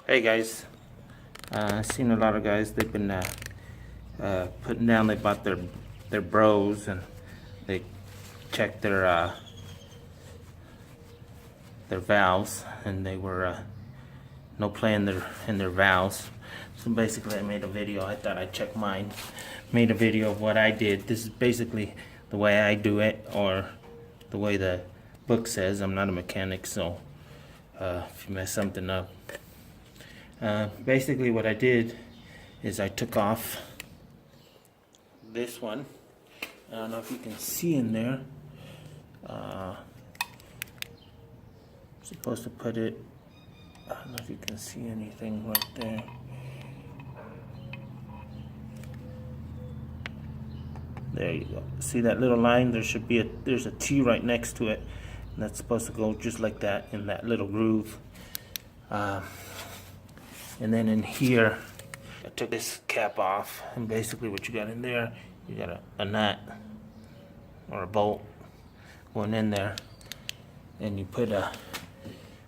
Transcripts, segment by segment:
Hey guys, I've seen a lot of guys. They've been putting down. They bought their bros and they checked their valves, and they were no play in their valves. So basically, I made a video. I thought I'd check mine. Made a video of what I did. This is basically the way I do it, or the way the book says. I'm not a mechanic, so if you mess something up. Basically what I did is I took off this one. I don't know if you can see in there. Supposed to put it, I don't know if you can see anything right there. There you go. See that little line? There's a T right next to it, and that's supposed to go just like that in that little groove. And then in here, I took this cap off, and basically what you got in there, you got a nut or a bolt going in there, and you put a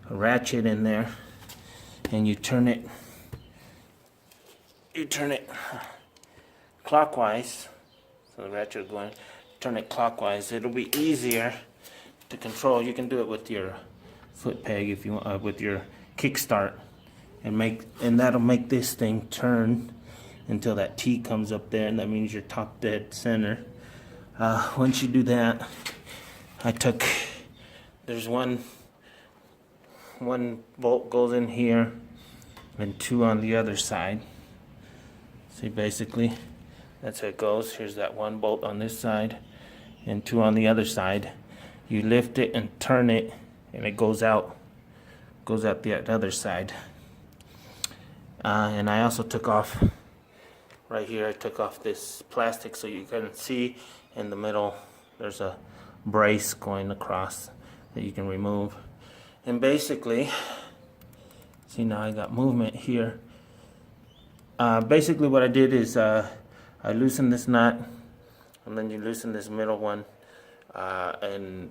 ratchet in there, and you turn it clockwise. So the ratchet will go in, turn it clockwise. It'll be easier to control. You can do it with your foot peg if you want, with your kickstart. And that'll make this thing turn until that T comes up there, and that means you're top dead center. Once you do that, there's one bolt goes in here and two on the other side. See, basically that's how it goes. Here's that one bolt on this side and two on the other side. You lift it and turn it, and it goes out the other side. And I also took off right here. I took off this plastic so you can see in the middle there's a brace going across that you can remove. And basically, see, now I got movement here. Basically what I did is I loosened this nut, and then you loosen this middle one, and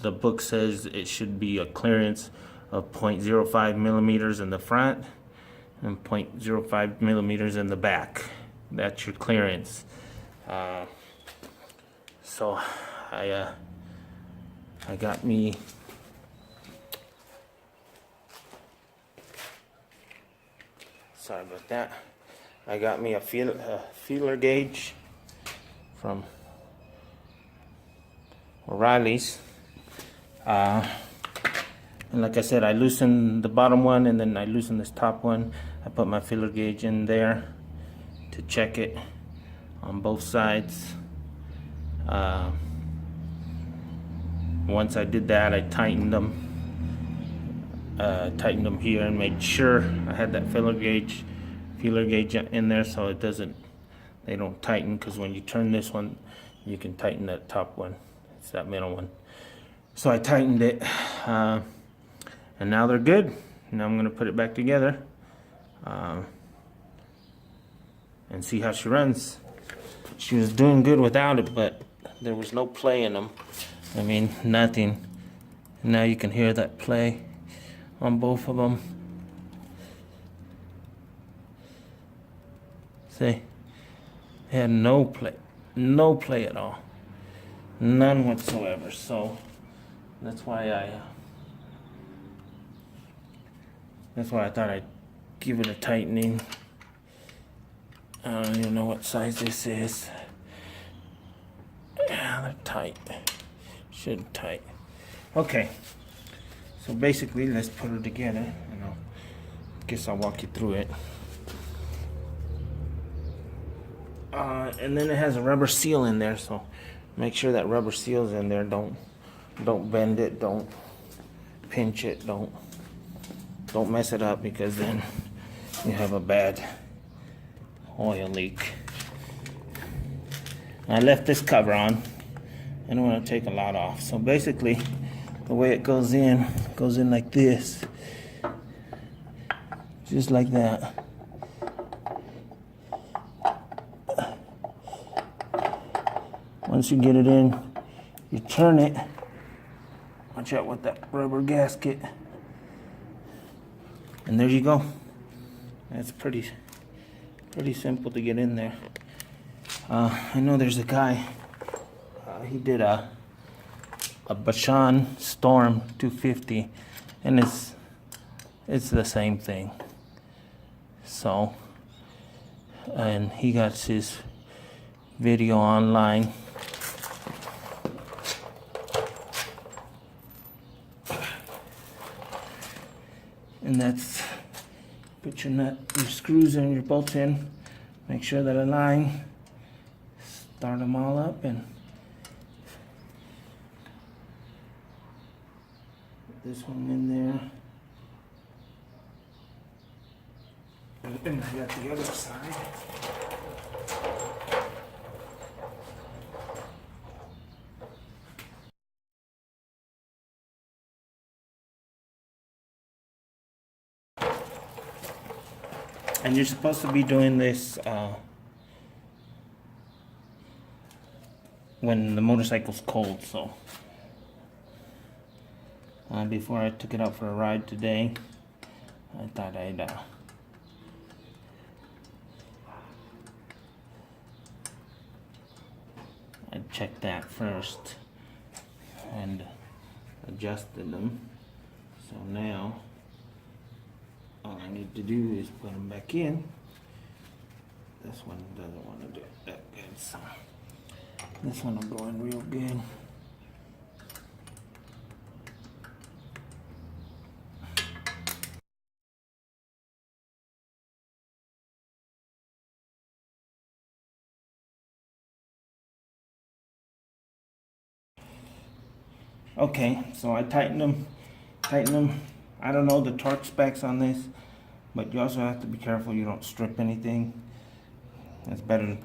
the book says it should be a clearance of 0.05 millimeters in the front and 0.05 millimeters in the back. That's your clearance. So I got me sorry about that. I got me a feeler gauge from O'Reilly's. And like I said, I loosened the bottom one, and then I loosened this top one. I put my feeler gauge in there to check it on both sides. Once I did that, I tightened them here and made sure I had that feeler gauge in there, so they don't tighten, because when you turn this one, you can tighten that top one. It's that middle one. So I tightened it. And now they're good. Now I'm going to put it back together and see how she runs. She was doing good without it, but there was no play in them. I mean, nothing. And now you can hear that play on both of them. See? They had no play at all. None whatsoever. So that's why I thought I'd give it a tightening. I don't even know what size this is. Yeah, they're tight. Should tight. Okay. So basically, let's put her together. Guess I'll walk you through it. And then it has a rubber seal in there, so make sure that rubber seal's in there. Don't bend it. Don't pinch it. Don't mess it up, because then you have a bad oil leak. I left this cover on. I don't want to take a lot off. So basically, the way it goes in like this, just like that. Once you get it in, you turn it. Watch out with that rubber gasket. And there you go. It's pretty simple to get in there. I know there's a guy, he did a Bashan Storm 250, and it's the same thing. So, and he got his video online. And that's, put your screws and your bolts in, make sure they're aligned, start them all up, and put this one in there. And I got the other side. And you're supposed to be doing this when the motorcycle's cold. So before I took it out for a ride today, I thought I'd check that first and adjusted them. So now all I need to do is put them back in. This one doesn't want to do it that good, so this one will go in real good. Okay, so I tighten them. I don't know the torque specs on this, but you also have to be careful you don't strip anything. It's better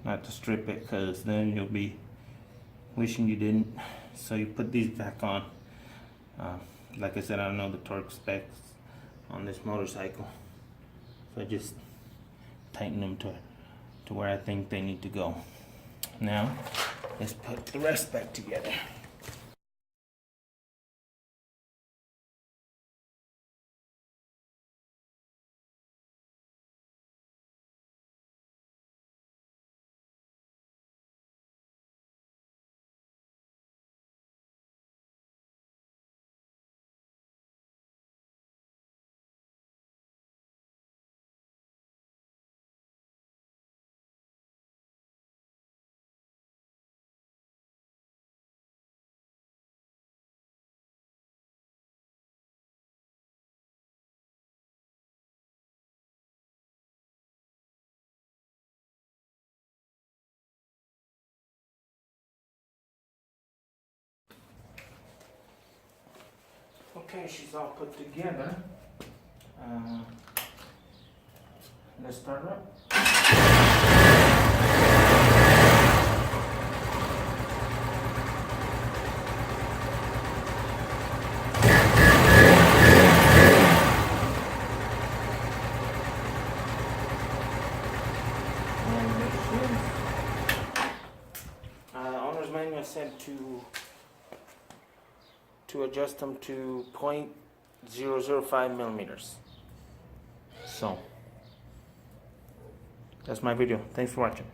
not to strip it, because then you'll be wishing you didn't. So you put these back on. Like I said, I don't know the torque specs on this motorcycle, so I just tighten them to where I think they need to go. Now let's put the rest back together. Okay, she's all put together. Let's start her up. Owner's manual said to adjust them to 0.005 millimeters. So that's my video. Thanks for watching.